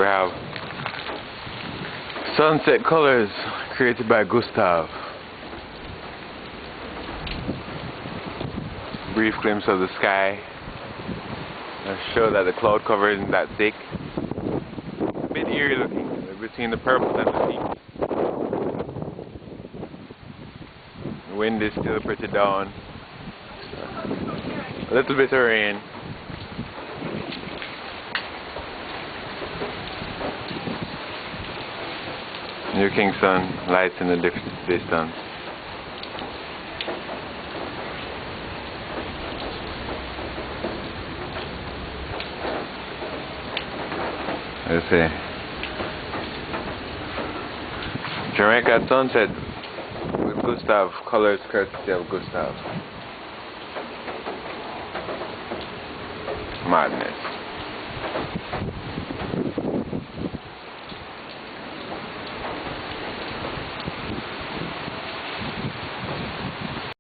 we have sunset colors created by Gustav. Brief glimpse of the sky. I'll show that the cloud cover isn't that thick. A bit eerie looking between the purple and the pink. The wind is still pretty down. A little bit of rain. New Kingston lights in the distance. Let's see. Jamaica at sunset with Gustav, colors courtesy of Gustav. Madness.